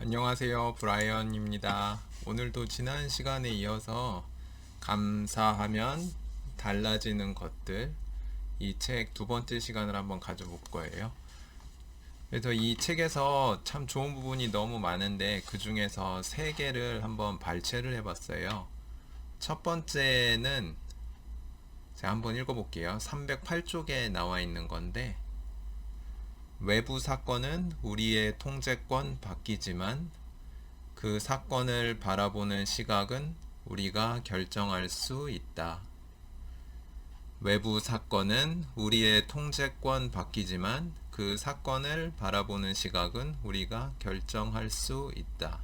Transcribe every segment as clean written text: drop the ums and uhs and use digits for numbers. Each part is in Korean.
안녕하세요. 브라이언입니다. 오늘도 지난 시간에 이어서 감사하면 달라지는 것들, 이 책 두 번째 시간을 한번 가져볼 거예요. 그래서 이 책에서 참 좋은 부분이 너무 많은데 그 중에서 세 개를 한번 발췌를 해봤어요. 첫 번째는 제가 한번 읽어볼게요. 308쪽에 나와 있는 건데, 외부 사건은 우리의 통제권 바뀌지만 그 사건을 바라보는 시각은 우리가 결정할 수 있다. 외부 사건은 우리의 통제권 바뀌지만 그 사건을 바라보는 시각은 우리가 결정할 수 있다.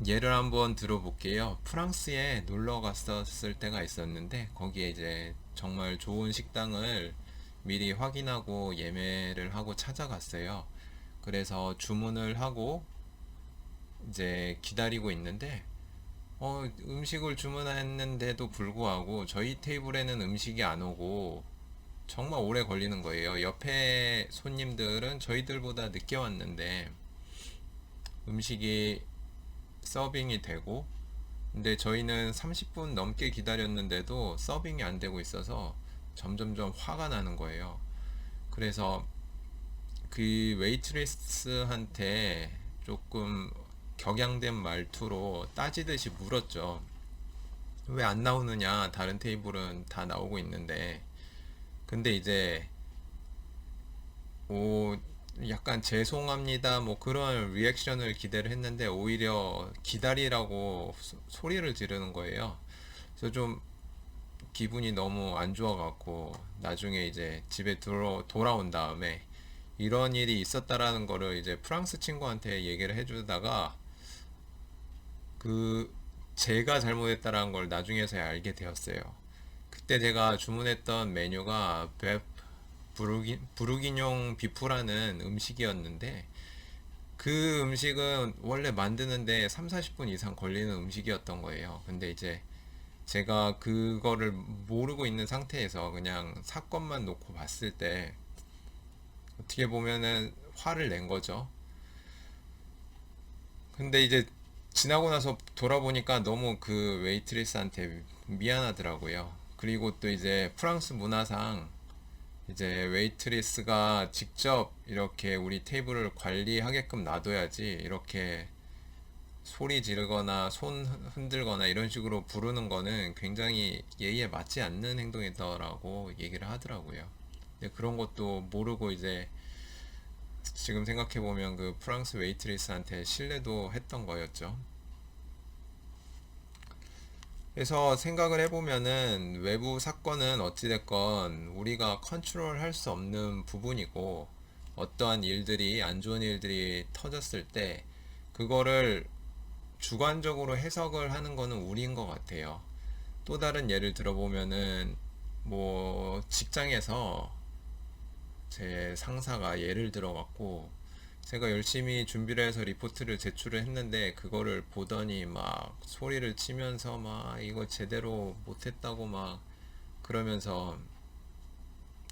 예를 한번 들어볼게요. 프랑스에 놀러 갔었을 때가 있었는데 거기에 이제 정말 좋은 식당을 미리 확인하고 예매를 하고 찾아갔어요. 그래서 주문을 하고 이제 기다리고 있는데 음식을 주문했는데도 불구하고 저희 테이블에는 음식이 안 오고 정말 오래 걸리는 거예요. 옆에 손님들은 저희들보다 늦게 왔는데 음식이 서빙이 되고, 근데 저희는 30분 넘게 기다렸는데도 서빙이 안 되고 있어서 점점점 화가 나는 거예요. 그래서 그 웨이트리스한테 조금 격양된 말투로 따지듯이 물었죠. 왜 안 나오느냐? 다른 테이블은 다 나오고 있는데. 근데 이제 오 약간 죄송합니다 뭐 그런 리액션을 기대를 했는데 오히려 기다리라고 소리를 지르는 거예요. 그래서 좀 기분이 너무 안 좋아갖고 나중에 이제 집에 돌아온 다음에 이런 일이 있었다라는 거를 이제 프랑스 친구한테 얘기를 해주다가 그 제가 잘못했다라는 걸 나중에서야 알게 되었어요. 그때 제가 주문했던 메뉴가 부르기뇽 비프라는 음식이었는데 그 음식은 원래 만드는데 3, 40분 이상 걸리는 음식이었던 거예요. 근데 이제 제가 그거를 모르고 있는 상태에서 그냥 사건만 놓고 봤을 때 어떻게 보면은 화를 낸 거죠. 근데 이제 지나고 나서 돌아보니까 너무 그 웨이트리스한테 미안하더라고요. 그리고 또 이제 프랑스 문화상 이제 웨이트리스가 직접 이렇게 우리 테이블을 관리하게끔 놔둬야지 이렇게 소리 지르거나 손 흔들거나 이런 식으로 부르는 거는 굉장히 예의에 맞지 않는 행동이더라고 얘기를 하더라고요. 근데 그런 것도 모르고 이제 지금 생각해보면 그 프랑스 웨이트리스한테 신뢰도 했던 거였죠. 그래서 생각을 해보면은 외부 사건은 어찌됐건 우리가 컨트롤 할 수 없는 부분이고 어떠한 일들이 안 좋은 일들이 터졌을 때 그거를 주관적으로 해석을 하는 거는 우리인 것 같아요. 또 다른 예를 들어보면은 뭐 직장에서 제 상사가 예를 들어갖고 제가 열심히 준비를 해서 리포트를 제출을 했는데 그거를 보더니 막 소리를 치면서 막 이거 제대로 못했다고 막 그러면서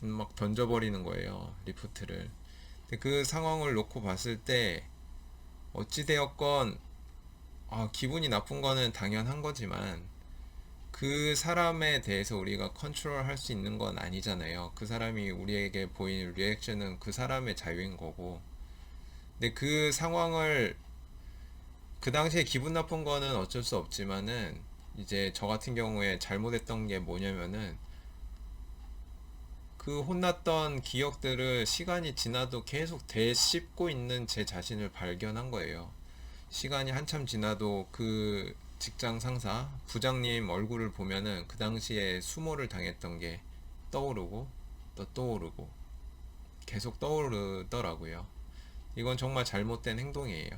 막 던져버리는 거예요, 리포트를. 근데 그 상황을 놓고 봤을 때 어찌되었건 기분이 나쁜 거는 당연한 거지만 그 사람에 대해서 우리가 컨트롤 할 수 있는 건 아니잖아요. 그 사람이 우리에게 보이는 리액션은 그 사람의 자유인 거고. 근데 그 상황을 그 당시에 기분 나쁜 거는 어쩔 수 없지만은 이제 저 같은 경우에 잘못했던 게 뭐냐면은 그 혼났던 기억들을 시간이 지나도 계속 되씹고 있는 제 자신을 발견한 거예요. 시간이 한참 지나도 그 직장 상사, 부장님 얼굴을 보면은 그 당시에 수모를 당했던 게 떠오르고 또 떠오르고 계속 떠오르더라고요. 이건 정말 잘못된 행동이에요.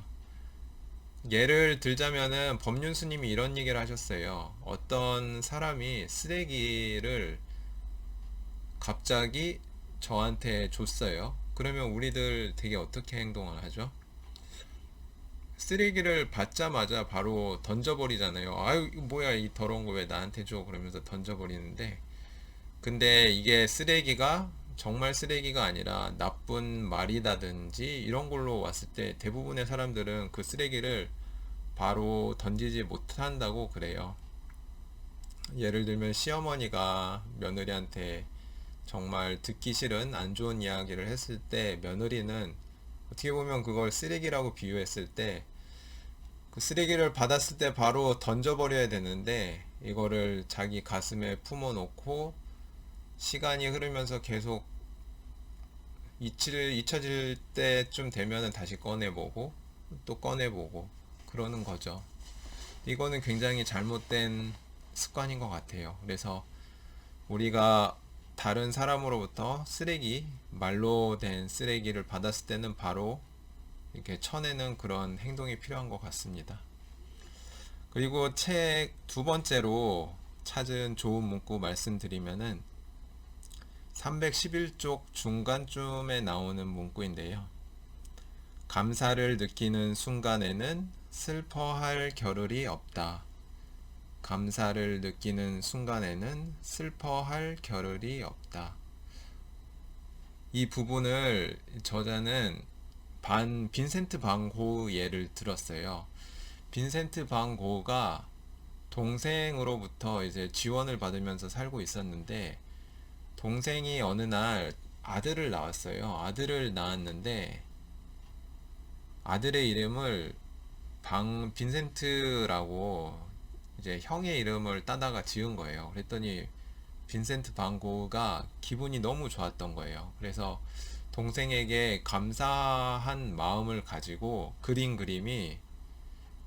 예를 들자면은 법륜스님이 이런 얘기를 하셨어요. 어떤 사람이 쓰레기를 갑자기 저한테 줬어요. 그러면 우리들 되게 어떻게 행동을 하죠? 쓰레기를 받자마자 바로 던져버리잖아요. 아유, 이거 뭐야, 이 더러운 거 왜 나한테 줘? 그러면서 던져버리는데, 근데 이게 쓰레기가 정말 쓰레기가 아니라 나쁜 말이라든지 이런 걸로 왔을 때 대부분의 사람들은 그 쓰레기를 바로 던지지 못한다고 그래요. 예를 들면 시어머니가 며느리한테 정말 듣기 싫은 안 좋은 이야기를 했을 때 며느리는 어떻게 보면 그걸 쓰레기라고 비유했을 때 그 쓰레기를 받았을 때 바로 던져버려야 되는데 이거를 자기 가슴에 품어놓고 시간이 흐르면서 계속 잊혀질 때쯤 되면은 다시 꺼내보고 또 꺼내보고 그러는 거죠. 이거는 굉장히 잘못된 습관인 것 같아요. 그래서 우리가 다른 사람으로부터 쓰레기, 말로 된 쓰레기를 받았을 때는 바로 이렇게 쳐내는 그런 행동이 필요한 것 같습니다. 그리고 책 두 번째로 찾은 좋은 문구 말씀드리면은 311쪽 중간쯤에 나오는 문구인데요. 감사를 느끼는 순간에는 슬퍼할 겨를이 없다. 감사를 느끼는 순간에는 슬퍼할 겨를이 없다. 이 부분을 저자는 빈센트 반 고흐 예를 들었어요. 빈센트 반 고흐가 동생으로부터 이제 지원을 받으면서 살고 있었는데 동생이 어느 날 아들을 낳았어요. 아들을 낳았는데 아들의 이름을 빈센트라고 이제 형의 이름을 따다가 지은 거예요. 그랬더니 빈센트 반 고흐가 기분이 너무 좋았던 거예요. 그래서 동생에게 감사한 마음을 가지고 그린 그림이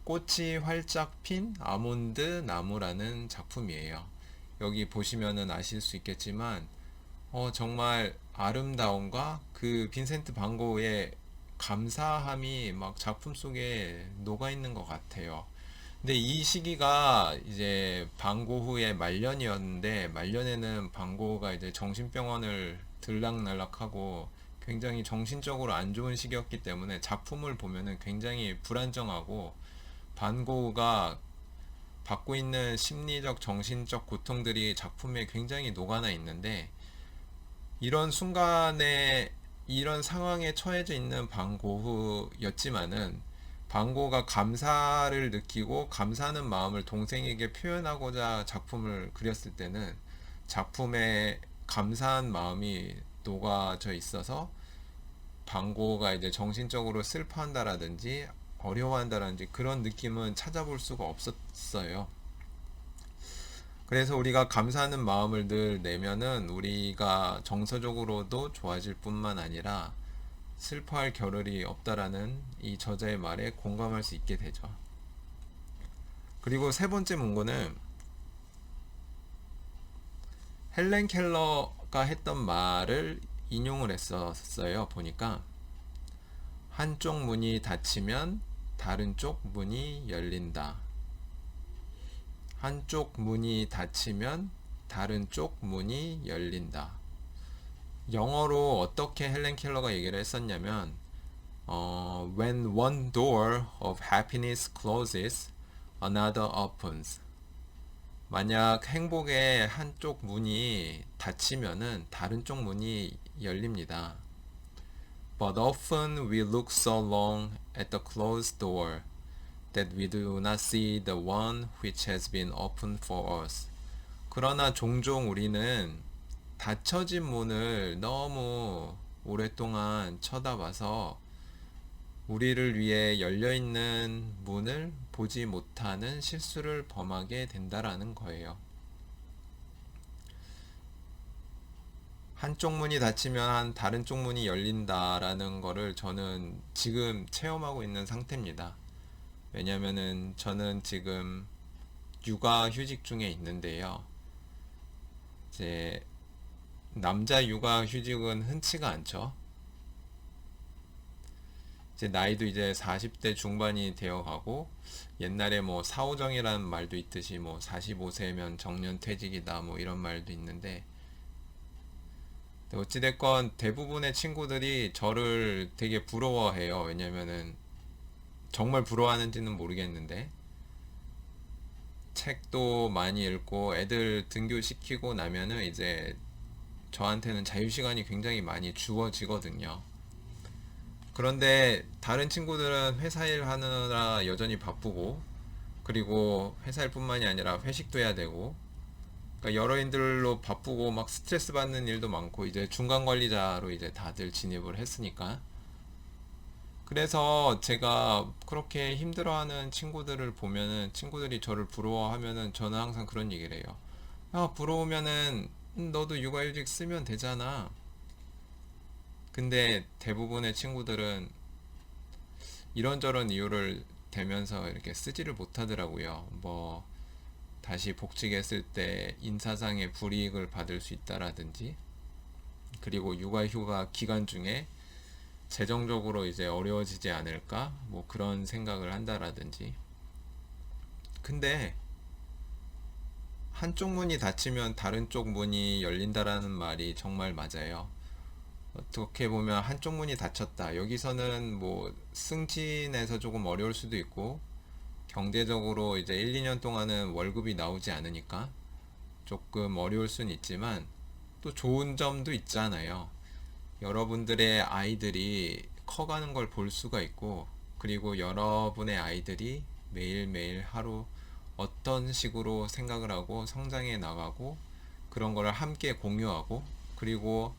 꽃이 활짝 핀 아몬드 나무라는 작품이에요. 여기 보시면은 아실 수 있겠지만 정말 아름다움과 그 빈센트 반 고흐의 감사함이 막 작품 속에 녹아 있는 것 같아요. 근데 이 시기가 이제 반 고흐의 말년이었는데 말년에는 반 고흐가 이제 정신병원을 들락날락하고 굉장히 정신적으로 안 좋은 시기였기 때문에 작품을 보면은 굉장히 불안정하고 반 고흐가 받고 있는 심리적 정신적 고통들이 작품에 굉장히 녹아나 있는데 이런 순간에 이런 상황에 처해져 있는 반 고흐였지만은 반 고흐가 감사를 느끼고 감사하는 마음을 동생에게 표현하고자 작품을 그렸을 때는 작품에 감사한 마음이 녹아져 있어서 반 고흐가 이제 정신적으로 슬퍼한다라든지 어려워한다라든지 그런 느낌은 찾아볼 수가 없었어요. 그래서 우리가 감사하는 마음을 늘 내면은 우리가 정서적으로도 좋아질 뿐만 아니라 슬퍼할 겨를이 없다라는 이 저자의 말에 공감할 수 있게 되죠. 그리고 세 번째 문구는 헬렌 켈러가 했던 말을 인용을 했었어요. 보니까 한쪽 문이 닫히면 다른 쪽 문이 열린다. 한쪽 문이 닫히면 다른 쪽 문이 열린다. 영어로 어떻게 헬렌 켈러가 얘기를 했었냐면 When one door of happiness closes, another opens. 만약 행복의 한쪽 문이 닫히면은 다른 쪽 문이 열립니다. But often we look so long at the closed door that we do not see the one which has been opened for us. 그러나 종종 우리는 닫혀진 문을 너무 오랫동안 쳐다봐서 우리를 위해 열려있는 문을 보지 못하는 실수를 범하게 된다라는 거예요. 한쪽 문이 닫히면 다른 쪽 문이 열린다라는 거를 저는 지금 체험하고 있는 상태입니다. 왜냐면은 저는 지금 육아 휴직 중에 있는데요. 이제 남자 육아 휴직은 흔치가 않죠. 이제 나이도 이제 40대 중반이 되어 가고 옛날에 뭐 사오정이라는 말도 있듯이 뭐 45세면 정년퇴직이다 뭐 이런 말도 있는데 어찌됐건 대부분의 친구들이 저를 되게 부러워해요. 왜냐면은 정말 부러워하는지는 모르겠는데 책도 많이 읽고 애들 등교시키고 나면은 이제 저한테는 자유시간이 굉장히 많이 주어지거든요. 그런데 다른 친구들은 회사 일 하느라 여전히 바쁘고, 그리고 회사 일뿐만이 아니라 회식도 해야 되고, 그러니까 여러 일들로 바쁘고 막 스트레스 받는 일도 많고, 이제 중간 관리자로 이제 다들 진입을 했으니까. 그래서 제가 그렇게 힘들어하는 친구들을 보면은, 친구들이 저를 부러워하면은 저는 항상 그런 얘기를 해요. 아, 부러우면은 너도 육아휴직 쓰면 되잖아. 근데 대부분의 친구들은 이런저런 이유를 대면서 이렇게 쓰지를 못하더라고요. 뭐 다시 복직했을 때 인사상의 불이익을 받을 수 있다라든지, 그리고 육아휴가 기간 중에 재정적으로 이제 어려워지지 않을까, 뭐 그런 생각을 한다라든지. 근데 한쪽 문이 닫히면 다른 쪽 문이 열린다라는 말이 정말 맞아요. 어떻게 보면 한쪽 문이 닫혔다. 여기서는 뭐 승진에서 조금 어려울 수도 있고, 경제적으로 이제 1, 2년 동안은 월급이 나오지 않으니까 조금 어려울 수는 있지만, 또 좋은 점도 있잖아요. 여러분들의 아이들이 커가는 걸 볼 수가 있고, 그리고 여러분의 아이들이 매일매일 하루 어떤 식으로 생각을 하고 성장해 나가고, 그런 거를 함께 공유하고, 그리고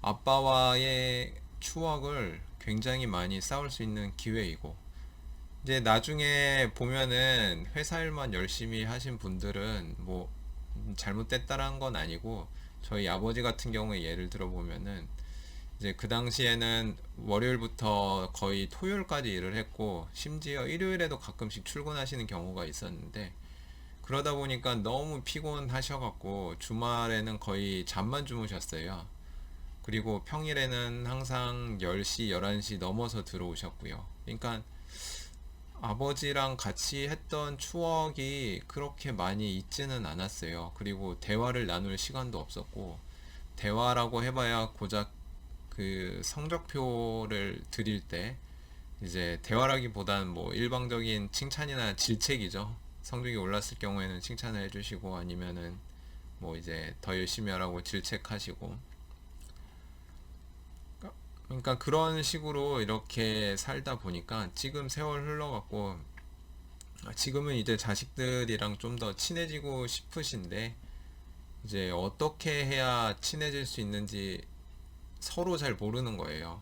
아빠와의 추억을 굉장히 많이 쌓을 수 있는 기회이고, 이제 나중에 보면은 회사 일만 열심히 하신 분들은 뭐 잘못됐다라는 건 아니고, 저희 아버지 같은 경우에 예를 들어 보면은 이제 그 당시에는 월요일부터 거의 토요일까지 일을 했고, 심지어 일요일에도 가끔씩 출근하시는 경우가 있었는데, 그러다 보니까 너무 피곤하셔갖고 주말에는 거의 잠만 주무셨어요. 그리고 평일에는 항상 10시, 11시 넘어서 들어오셨고요. 그러니까 아버지랑 같이 했던 추억이 그렇게 많이 있지는 않았어요. 그리고 대화를 나눌 시간도 없었고, 대화라고 해봐야 고작 그 성적표를 드릴 때 이제 대화라기보다는 뭐 일방적인 칭찬이나 질책이죠. 성적이 올랐을 경우에는 칭찬을 해주시고, 아니면은 뭐 이제 더 열심히 하라고 질책하시고. 그러니까 그런 식으로 이렇게 살다 보니까 지금 세월 흘러갖고, 지금은 이제 자식들이랑 좀 더 친해지고 싶으신데, 이제 어떻게 해야 친해질 수 있는지 서로 잘 모르는 거예요.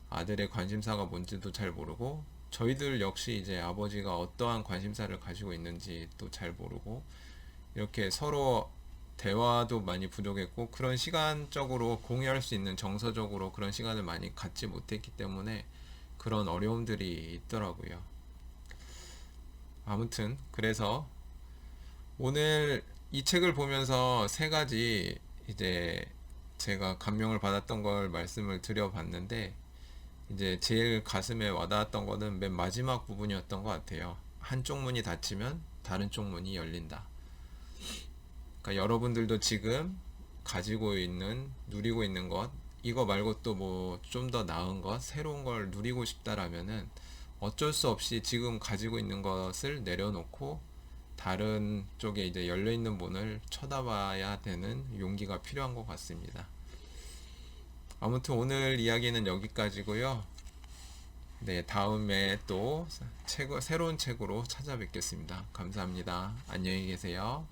아들의 관심사가 뭔지도 잘 모르고, 저희들 역시 이제 아버지가 어떠한 관심사를 가지고 있는지 또 잘 모르고, 이렇게 서로 대화도 많이 부족했고, 그런 시간적으로 공유할 수 있는, 정서적으로 그런 시간을 많이 갖지 못했기 때문에 그런 어려움들이 있더라고요. 아무튼 그래서 오늘 이 책을 보면서 세 가지 이제 제가 감명을 받았던 걸 말씀을 드려봤는데, 이제 제일 가슴에 와닿았던 거는 맨 마지막 부분이었던 것 같아요. 한쪽 문이 닫히면 다른 쪽 문이 열린다. 그러니까 여러분들도 지금 가지고 있는, 누리고 있는 것, 이거 말고 또 뭐 좀 더 나은 것, 새로운 걸 누리고 싶다라면은 어쩔 수 없이 지금 가지고 있는 것을 내려놓고 다른 쪽에 이제 열려있는 문을 쳐다봐야 되는 용기가 필요한 것 같습니다. 아무튼 오늘 이야기는 여기까지고요. 네, 다음에 또 새로운 책으로 찾아뵙겠습니다. 감사합니다. 안녕히 계세요.